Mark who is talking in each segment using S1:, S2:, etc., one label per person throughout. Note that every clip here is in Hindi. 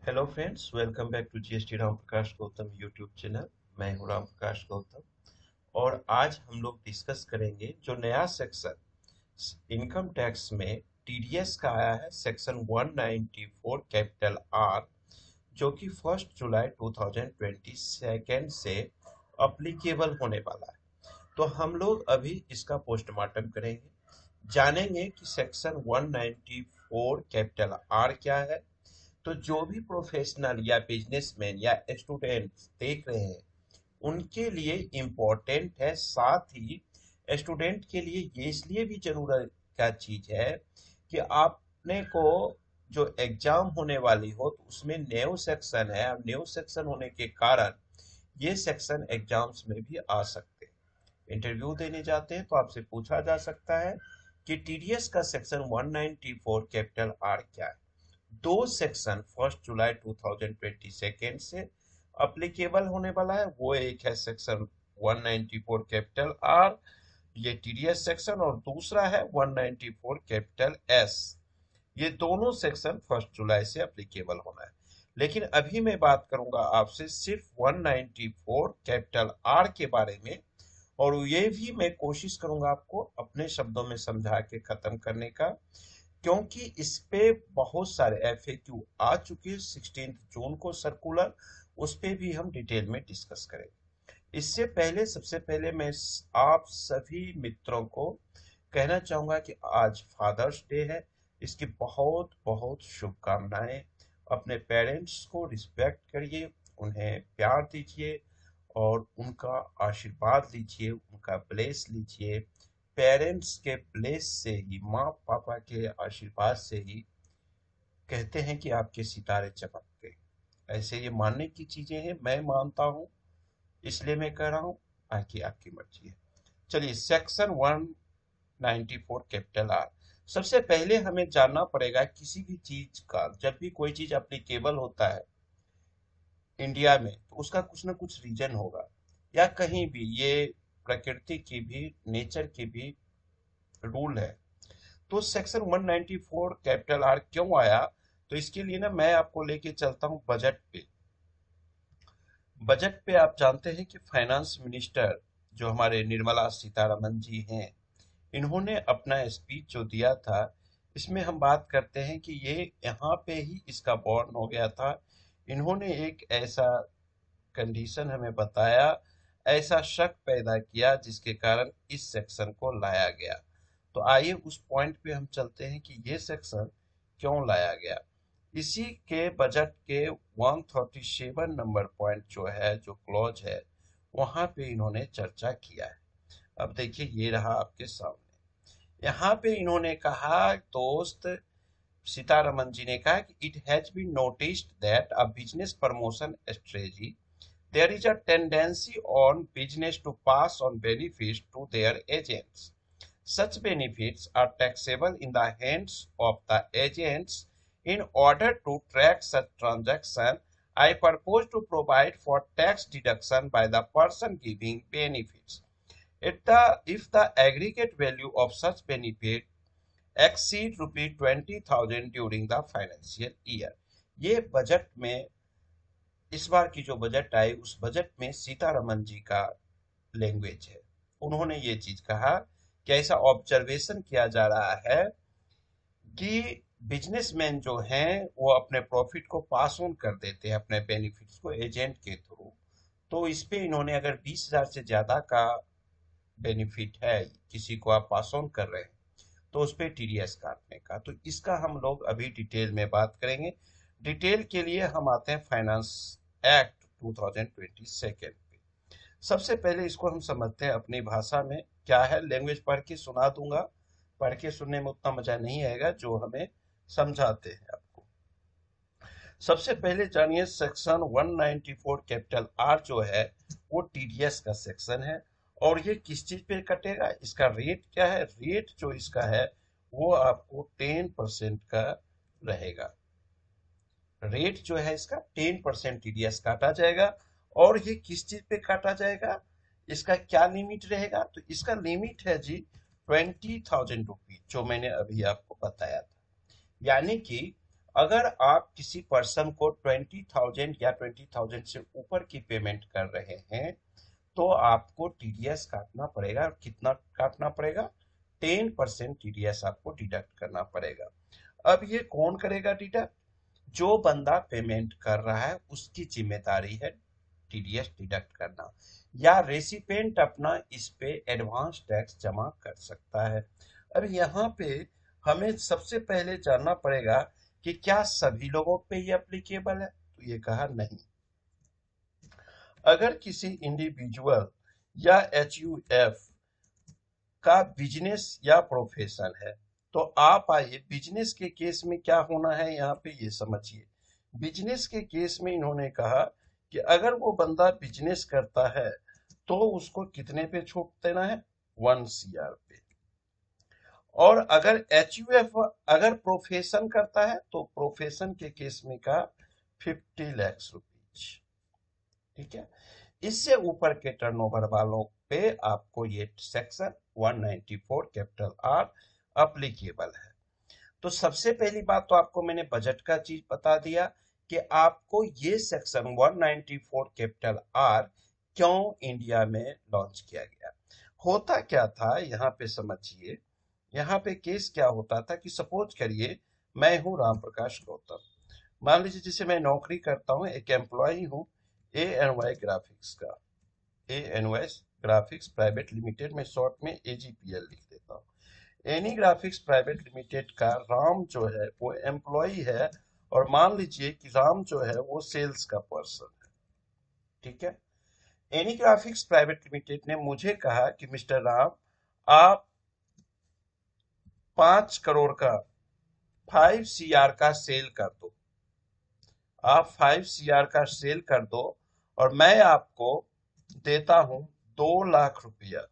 S1: Hello friends, welcome back to GST Ram Prakash Gautam YouTube channel. मैं हूं राम प्रकाश गौतम और आज हम लोग डिस्कस करेंगे जो नया सेक्शन इनकम टैक्स में टीडीएस का आया है, सेक्शन 194 कैपिटल आर, जो कि 1 जुलाई 2022 से अप्लीकेबल होने वाला है। तो हम लोग अभी इसका पोस्टमार्टम करेंगे, जानेंगे कि सेक्शन 194 कैपिटल आर क्या है। तो जो भी प्रोफेशनल या बिजनेसमैन या स्टूडेंट देख रहे हैं उनके लिए इम्पोर्टेंट है। साथ ही स्टूडेंट के लिए ये इसलिए भी जरूरत का चीज है कि आपने को जो एग्जाम होने वाली हो तो उसमें न्यू सेक्शन है, और न्यू सेक्शन होने के कारण ये सेक्शन एग्जाम्स में भी आ सकते हैं। इंटरव्यू देने जाते हैं तो आपसे पूछा जा सकता है कि टीडीएस का सेक्शन 194 कैपिटल आर क्या है। दो सेक्शन 1 जुलाई 2022 से अप्लीकेबल होने वाला है। वो एक है सेक्शन 194 कैपिटल आर, ये टीडीएस सेक्शन, और दूसरा है 194 कैपिटल एस। ये दोनों सेक्शन 1 जुलाई से अप्लीकेबल होना है। लेकिन अभी मैं बात करूंगा आपसे सिर्फ 194 कैपिटल आर के बारे में, और ये भी मैं कोशिश करूंगा आपको अपने शब्दों में समझा के खत्म करने का, क्योंकि इस पे बहुत सारे एफएक्यू आ चुके हैं। 16 जून को सर्कुलर, उस पे भी हम डिटेल में डिस्कस करेंगे। इससे पहले सबसे पहले मैं आप सभी मित्रों को कहना चाहूंगा कि आज फादर्स डे है। इसकी बहुत बहुत शुभकामनाएं। अपने पेरेंट्स को रिस्पेक्ट करिए, उन्हें प्यार दीजिए और उनका आशीर्वाद लीजिए, उनका ब्लेस लीजिए। पेरेंट्स के ब्लेस से ही, माँ पापा के आशीर्वाद से ही कहते हैं कि आपके सितारे चमकते। ऐसे ये मानने की चीजें हैं, मैं मानता हूँ इसलिए मैं कह रहा हूँ, बाकी आपकी मर्जी है। चलिए, सेक्शन 194 कैपिटल आर। सबसे पहले हमें जानना पड़ेगा किसी भी चीज का, जब भी कोई चीज अप्लीकेबल होता है इंडिया में तो उसका कुछ ना कुछ रीजन होगा, या कहीं भी ये प्रकृति की भी, नेचर की भी रूल है। तो सेक्शन 194 कैपिटल आर क्यों आया, तो इसके लिए ना मैं आपको लेके चलता हूँ बजट पे। बजट पे आप जानते हैं कि फाइनेंस मिनिस्टर जो हमारे निर्मला सीतारमन जी हैं, इन्होंने अपना स्पीच जो दिया था, इसमें हम बात करते हैं कि ये यहाँ पे ही इसका बॉर्न हो गया था। इन्होंने एक ऐसा कंडीशन हमें बताया, ऐसा शक पैदा किया जिसके कारण इस सेक्शन को लाया गया। तो आइए उस पॉइंट पे हम चलते हैं कि ये सेक्शन क्यों लाया गया। इसी के बजट के 137 नंबर पॉइंट जो है, जो क्लॉज है, वहां पे इन्होंने चर्चा किया है। अब देखिए, ये रहा आपके सामने। यहाँ पे इन्होंने कहा, दोस्त सीतारमन जी ने कहा कि it has been noticed that a business promotion strategy there is a tendency on business to pass on benefits to their agents. Such benefits are taxable in the hands of the agents. In order to track such transaction, I propose to provide for tax deduction by the person giving benefits. If the aggregate value of such benefit exceed rupees 20,000 during the financial year. ये बजट में, इस बार की जो बजट आई उस बजट में सीतारमन जी का लैंग्वेज है। उन्होंने ये चीज कहा कि ऐसा ऑब्जर्वेशन किया जा रहा है कि बिजनेसमैन जो हैं वो अपने प्रॉफिट को पास ऑन कर देते हैं, अपने बेनिफिट्स को एजेंट के थ्रू। तो इस पे इन्होंने, अगर 20,000 से ज्यादा का बेनिफिट है, किसी को आप पास ऑन कर रहे हैं, तो उस पे टीडीएस काटने का, तो इसका हम लोग अभी डिटेल में बात करेंगे। डिटेल के लिए हम आते हैं फाइनेंस एक्ट 2022 पे। सबसे पहले इसको हम समझते हैं अपनी भाषा में क्या है। लैंग्वेज पढ़ के सुना दूंगा, पढ़ के सुनने में उतना मजा नहीं आएगा जो हमें समझाते हैं आपको। सबसे पहले जानिए, सेक्शन 194 कैपिटल आर जो है वो टीडीएस का सेक्शन है। और ये किस चीज पे कटेगा, इसका रेट क्या है। रेट जो इसका है वो आपको 10% का रहेगा। रेट जो है इसका 10% टीडीएस काटा जाएगा। और ये किस चीज पे काटा जाएगा, इसका क्या लिमिट रहेगा, तो इसका लिमिट है जी 20,000 रुपीज, जो मैंने अभी आपको बताया था। यानी कि अगर आप किसी पर्सन को 20,000 या 20,000 से ऊपर की पेमेंट कर रहे हैं तो आपको टीडीएस काटना पड़ेगा। कितना काटना पड़ेगा? 10% टीडीएस आपको डिडक्ट करना पड़ेगा। अब ये कौन करेगा डिडक्ट? जो बंदा पेमेंट कर रहा है उसकी जिम्मेदारी है टीडीएस डिडक्ट करना, या रेसिपेंट अपना इस पे एडवांस टैक्स जमा कर सकता है। अब यहाँ पे हमें सबसे पहले जानना पड़ेगा कि क्या सभी लोगों पे ये एप्लीकेबल है, तो ये कहा नहीं। अगर किसी इंडिविजुअल या एचयूएफ का बिजनेस या प्रोफेशन है, तो आप आइए बिजनेस के केस में क्या होना है यहाँ पे ये समझिए। बिजनेस के केस में इन्होंने कहा कि अगर वो बंदा बिजनेस करता है तो उसको कितने पे छूट देना है? 1 CR पे। और अगर एचयूएफ अगर प्रोफेशन करता है तो प्रोफेशन के केस में कहा 50 लाख रुपीज। ठीक है, इससे ऊपर के टर्नओवर वालों पे आपको ये सेक्शन 194 कैपिटल आर अप्लीकेबल है। तो सबसे पहली बात तो आपको मैंने बजट का चीज बता दिया कि आपको ये सेक्शन 194 कैपिटल आर क्यों इंडिया में लॉन्च किया गया। होता क्या था यहाँ पे समझिए। यहाँ पे केस क्या होता था कि सपोज करिए मैं हूँ राम प्रकाश गौतम, मान लीजिए जैसे मैं नौकरी करता हूँ, एक एम्प्लॉय हूँ ANY ग्राफिक्स का। ANY ग्राफिक्स प्राइवेट लिमिटेड में शॉर्ट में AGPL लिख देता हूँ। एनी ग्राफिक्स प्राइवेट लिमिटेड का राम जो है वो एम्प्लॉय है, और मान लीजिए कि राम जो है वो सेल्स का पर्सन है। ठीक है, एनी ग्राफिक्स प्राइवेट लिमिटेड ने मुझे कहा कि मिस्टर राम, आप 5 करोड़ का 5 CR का सेल कर दो। आप 5 CR का सेल कर दो और मैं आपको देता हूं 2 लाख रुपया।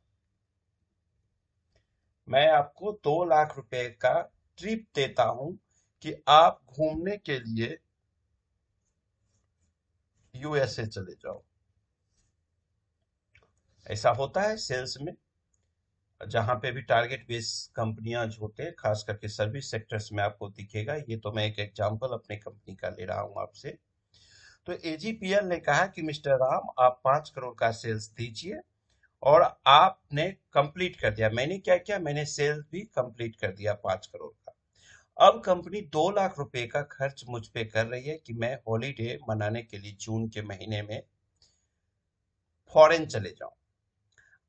S1: मैं आपको 2 लाख रुपए का ट्रिप देता हूं कि आप घूमने के लिए USA चले जाओ। ऐसा होता है सेल्स में, जहां पे भी टारगेट बेस कंपनियां जो होते हैं, खास करके सर्विस सेक्टर्स में आपको दिखेगा। ये तो मैं एक एग्जांपल अपने कंपनी का ले रहा हूं आपसे। तो AGPL ने कहा कि मिस्टर राम, आप 5 करोड़ का सेल्स दीजिए, और आपने कंप्लीट कर दिया। मैंने क्या किया? मैंने सेल्स भी कंप्लीट कर दिया 5 करोड़ का। अब कंपनी 2 लाख रुपए का खर्च मुझ पे कर रही है कि मैं हॉलीडे मनाने के लिए जून के महीने में फॉरेन चले जाऊं।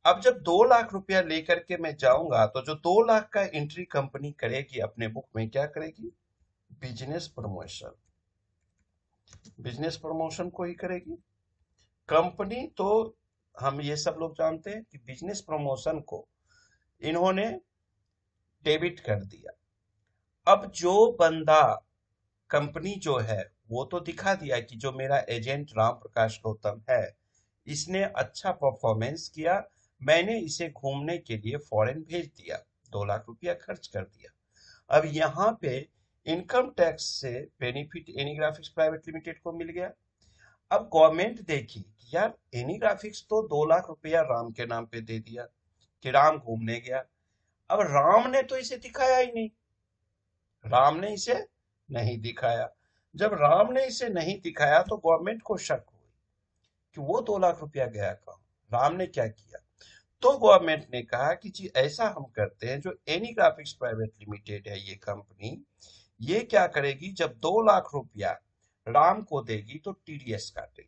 S1: अब जब 2 लाख रुपया लेकर के मैं जाऊंगा तो जो 2 लाख का एंट्री कंपनी करेगी अपने बुक में, क्या करेगी? Business promotion. बिजनेस प्रमोशन को ही करेगी कंपनी। तो हम ये सब लोग जानते हैं कि बिजनेस प्रमोशन को इन्होंने डेबिट कर दिया। अब जो बंदा, कंपनी जो है वो तो दिखा दिया कि जो मेरा एजेंट राम प्रकाश गौतम है इसने अच्छा परफॉर्मेंस किया, मैंने इसे घूमने के लिए फॉरेन भेज दिया, 2 लाख रुपया खर्च कर दिया। अब यहाँ पे इनकम टैक्स से benefit any graphics private limited को मिल गया। अब गवर्नमेंट देखी कि यार एनी ग्राफिक्स तो 2 लाख रुपया राम के नाम पे दे दिया कि राम घूमने गया। अब राम ने तो इसे दिखाया ही नहीं, राम ने इसे नहीं दिखाया। जब राम ने इसे नहीं दिखाया तो गवर्नमेंट को शक हुई कि वो 2 लाख रुपया गया कहाँ, राम ने क्या किया। तो गवर्नमेंट ने कहा कि जी ऐसा हम करते हैं, जो एनी ग्राफिक्स प्राइवेट लिमिटेड है ये कंपनी, ये क्या करेगी, जब 2 लाख रुपया राम को देगी तो टीडीएस काटेगी।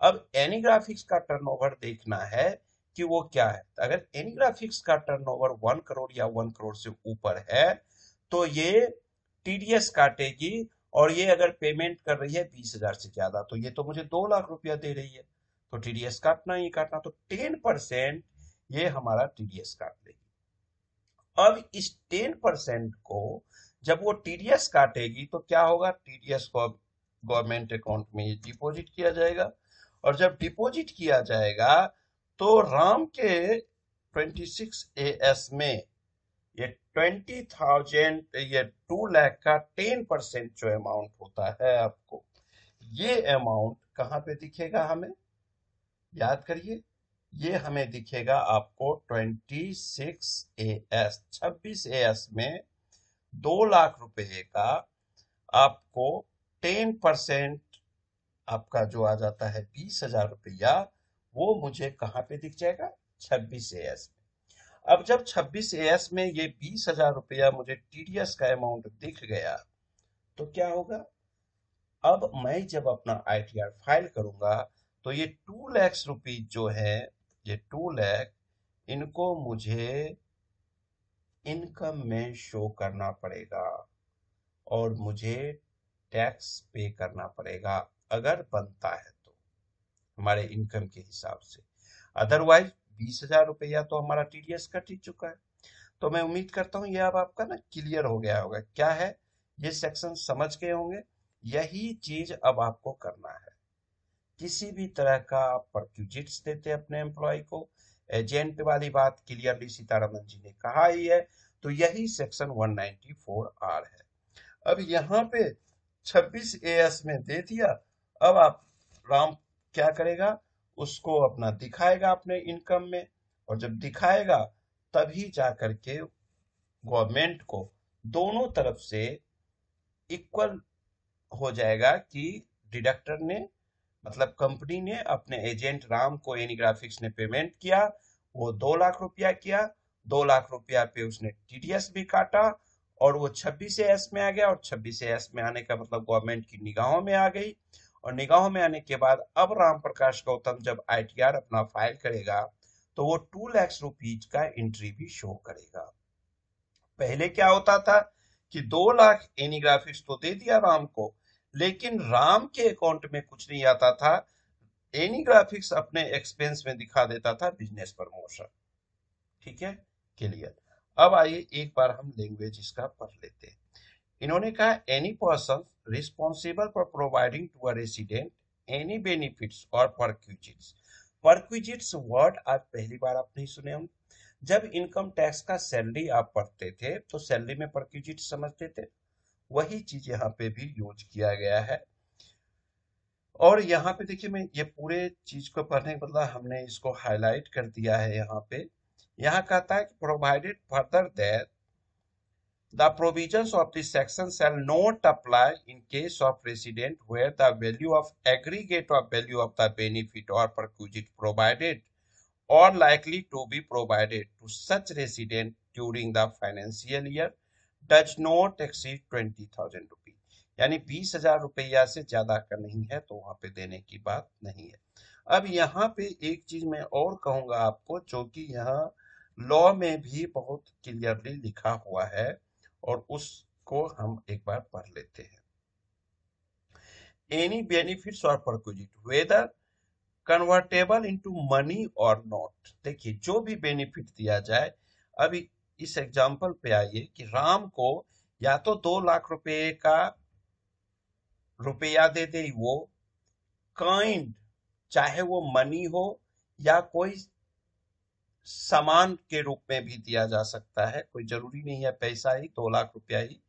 S1: अब एनी ग्राफिक्स का टर्नओवर देखना है कि वो क्या है। अगर एनी ग्राफिक्स का टर्नओवर 1 करोड़ या 1 करोड़ से ऊपर है तो ये टीडीएस काटेगी, और ये अगर पेमेंट कर रही है 20,000 से ज्यादा तो ये तो मुझे 2 लाख रुपया दे रही है, तो टीडीएस काटना ही काटना। तो 10% ये हमारा टीडीएस काट लेगी। अब इस 10% को जब वो टीडीएस काटेगी तो क्या होगा, टीडीएस को गवर्नमेंट अकाउंट में डिपॉजिट किया जाएगा, और जब डिपॉजिट किया जाएगा तो राम के 26 AS में ये 20,000, ये 2 लाख का 10% जो अमाउंट होता है आपको, ये अमाउंट कहाँ पे दिखेगा हमें? याद करिए, ये हमें दिखेगा आपको 26 AS में 2 लाख रुपए का आपको 10% आपका जो आ जाता है 20,000 रुपया, वो मुझे कहाँ पे दिख जाएगा? 26 AS में। अब जब 26 AS में ये 20,000 रुपया मुझे टीडीएस का अमाउंट दिख गया, तो क्या होगा? अब मैं जब अपना आईटीआर फाइल करूंगा, तो ये 2 लाख रुपीज जो है, ये 2 लाख, इनको मुझे इनकम में शो करना पड़ेगा और मुझे टैक्स पे करना पड़ेगा, अगर बनता है तो हमारे इनकम के हिसाब से। अदरवाइज 20,000 रुपया तो हमारा टीडीएस कट ही चुका है। तो मैं उम्मीद करता हूँ ये अब आपका ना क्लियर हो गया होगा क्या है, ये सेक्शन समझ गए होंगे। यही चीज अब आपको करना है। किसी भी तरह का आप परक्यूजिट्स देते अपने एम्प्लॉय को, एजेंट वाली बात क्लियरली सीतारमन जी ने कहा ही है, तो यही सेक्शन 194R है। अब यहाँ पे 26 AS में दे दिया। अब आप राम क्या करेगा? उसको अपना दिखाएगा अपने इनकम में, और जब दिखाएगा तभी जा करके गवर्नमेंट को दोनों तरफ से इक्वल हो जाएगा कि डिडक्टर ने, मतलब कंपनी ने अपने एजेंट राम को एनी ग्राफिक्स ने पेमेंट किया, वो 2 लाख रुपया किया, 2 लाख रुपया पे उसने टीडीएस भी काटा, और वो 26 AS में आ गया, और 26 AS में आने का मतलब गवर्नमेंट की निगाहों में आ गई। और निगाहों में आने के बाद अब राम प्रकाश गौतम जब आईटीआर अपना फाइल करेगा, तो वो 2 लाख रुपीज का एंट्री भी शो करेगा। पहले क्या होता था कि 2 लाख एनी ग्राफिक्स तो दे दिया राम को, लेकिन राम के अकाउंट में कुछ नहीं आता था। एनी ग्राफिक्स अपने एक्सपेंस में दिखा देता था बिजनेस प्रमोशन। ठीक है, क्लियर। अब आइए एक बार हम लैंग्वेज इसका पढ़ लेते हैं। इन्होंने कहा any person responsible for providing to a resident any benefits और परक्विजिट्स। परक्विजिट्स वर्ड आज पहली बार आप नहीं सुने हम। जब इनकम टैक्स का सैलरी आप पढ़ते थे तो सैलरी में परक्विजिट समझते थे, वही चीज यहाँ पे भी यूज किया गया है। और यहाँ पे देखिए, मैं ये पूरे चीज को पढ़ने के बदला हमने इसको हाईलाइट कर दिया है यहाँ पे। यहाँ कहता है कि provided further that the provisions of this section shall not apply in case of resident where the value of aggregate of value of the benefit or perquisite provided or likely to be provided to such resident during the financial year does not exceed 20,000 rupees. यानी 20,000 रुपया से ज्यादा का नहीं है, तो वहां पे देने की बात नहीं है। अब यहाँ पे एक चीज मैं और कहूंगा आपको, जो कि यहाँ लॉ में भी बहुत क्लियरली लिखा हुआ है, और उसको हम एक बार पढ़ लेते हैं। एनी बेनिफिट्स और perquisite whether convertible into money और नॉट। देखिए, जो भी बेनिफिट दिया जाए, अभी इस एग्जांपल पे आइए कि राम को या तो 2 लाख रुपए का रुपया दे दे वो, काइंड, चाहे वो मनी हो या कोई सामान के रूप में भी दिया जा सकता है, कोई जरूरी नहीं है पैसा ही, 2 लाख रुपया ही।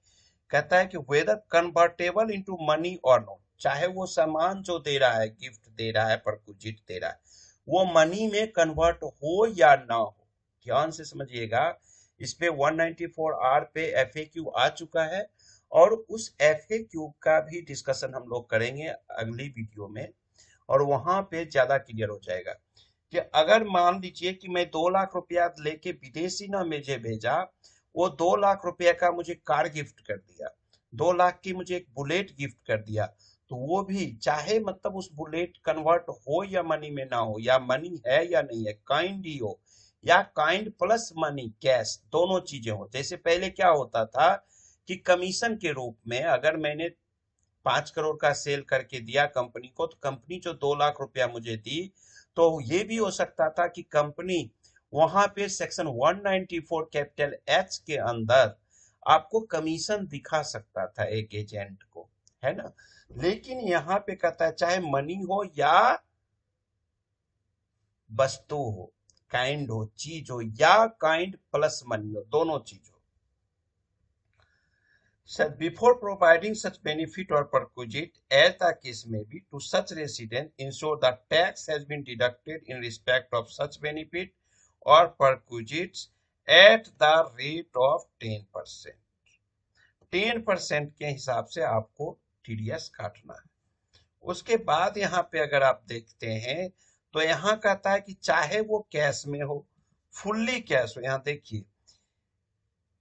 S1: कहता है कि वेदर कन्वर्टेबल इनटू मनी और नॉट, चाहे वो सामान जो दे रहा है, गिफ्ट दे रहा है, परक्विजिट दे रहा है, वो मनी में कन्वर्ट हो या ना हो। ध्यान से समझिएगा, इस पे 194R पे एफएक्यू आ चुका है, और उस एफएक्यू का भी डिस्कशन हम लोग करेंगे अगली वीडियो में, और वहां पे ज्यादा क्लियर हो जाएगा कि अगर मान लीजिए कि मैं 2 लाख रुपया लेके विदेशी ना मुझे भेजा, वो 2 लाख रुपया का मुझे कार गिफ्ट कर दिया, 2 लाख की मुझे एक बुलेट गिफ्ट कर दिया, तो वो भी चाहे मतलब उस बुलेट कन्वर्ट हो या मनी में ना हो, या मनी है या नहीं है, काइंड ही हो, या काइंड प्लस मनी कैश, दोनों चीजें हो। जैसे पहले क्या होता था कि कमीशन के रूप में अगर मैंने 5 करोड़ का सेल करके दिया कंपनी को, तो कंपनी जो 2 लाख रुपया मुझे दी, तो ये भी हो सकता था कि कंपनी वहां पे सेक्शन 194 कैपिटल एच के अंदर आपको कमीशन दिखा सकता था एक एजेंट को, है ना। लेकिन यहाँ पे कहता है चाहे मनी हो या वस्तु हो, काइंड हो, चीज हो, या काइंड प्लस मनी हो, दोनों चीज हो। Said before providing such benefit or perquisite, as the case may be, to such resident, ensure that tax has been deducted in respect of such benefit or perquisites at the rate of 10%. 10% के हिसाब से आपको टीडीएस काटना है। उसके बाद यहाँ पे अगर आप देखते हैं तो यहाँ कहता है कि चाहे वो कैश में हो, फुल्ली कैश हो, यहाँ देखिए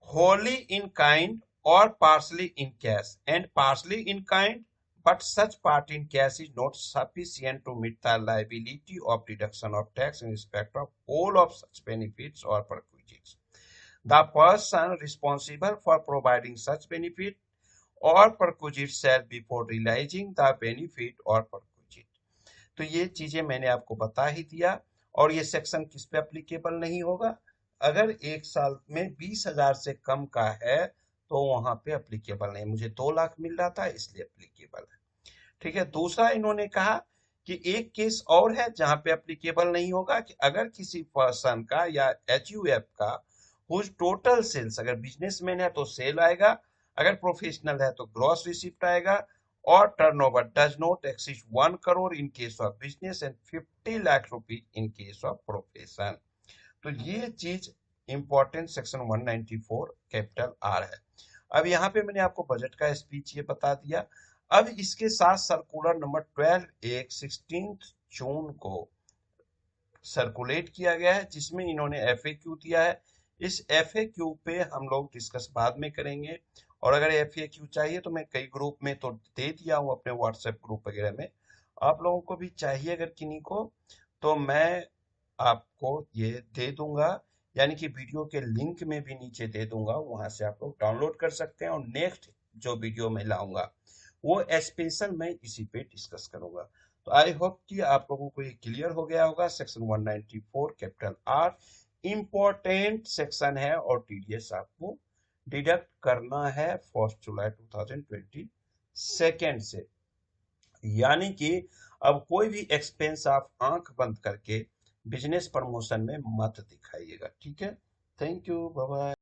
S1: wholly in kind or partially in cash and partially in kind, but such part in cash is not sufficient to meet the liability of deduction of tax in respect of all of such benefits or perquisites. The person responsible for providing such benefit or perquisite shall before realizing the benefit or perquisite. तो ये चीजें मैंने आपको बता ही दिया। और ये सेक्शन किस पे अप्लीकेबल नहीं होगा? अगर एक साल में 20,000 से कम का है तो वहां पे अप्लीकेबल नहीं। मुझे 2 लाख मिल रहा था इसलिए अप्लीकेबल है। ठीक है। दूसरा इन्होंने कहा कि एक केस और है जहां पे अप्लीकेबल नहीं होगा कि अगर किसी पर्सन का या एचयूएफ का हुज टोटल सेल्स, अगर बिजनेसमैन है तो सेल आएगा, अगर प्रोफेशनल है तो ग्रॉस रिसिप्ट आएगा, और turnover does not exceed 1 crore in case of business and 50 lakh rupees in case of profession. तो ये चीज इंपॉर्टेंट सेक्शन 194 कैपिटल आर है। अब यहाँ पे मैंने आपको बजट का स्पीच ये बता दिया। अब इसके साथ सर्कुलर नंबर 12 एक 16 जून को सर्कुलेट किया गया है जिसमें इन्होंने एफएक्यू दिया है। इस एफएक्यू पे हम लोग डिस्कस बाद में करेंगे, और अगर एफएक्यू चाहिए तो मैं कई ग्रुप में तो दे दिया हूँ, अपने व्हाट्सएप ग्रुप वगैरह में। आप लोगों को भी चाहिए अगर किन्हीं को तो मैं आपको ये दे दूंगा, यानी कि वीडियो के लिंक में भी नीचे दे दूंगा, वहां से आप लोग डाउनलोड कर सकते हैं। और नेक्स्ट जो वीडियो में लाऊंगा वो स्पेशल मैं इसी पे डिस्कस करूंगा। तो आई होप कि आप लोगों को ये क्लियर हो गया होगा। Section 194 capital R important section है और टीडीएस आपको डिडक्ट करना है 1 जुलाई 2022 से। यानी कि अब कोई भी एक्सपेंस आप आंख बंद करके बिजनेस प्रमोशन में मत दिखाइएगा। ठीक है। Thank you, bye bye.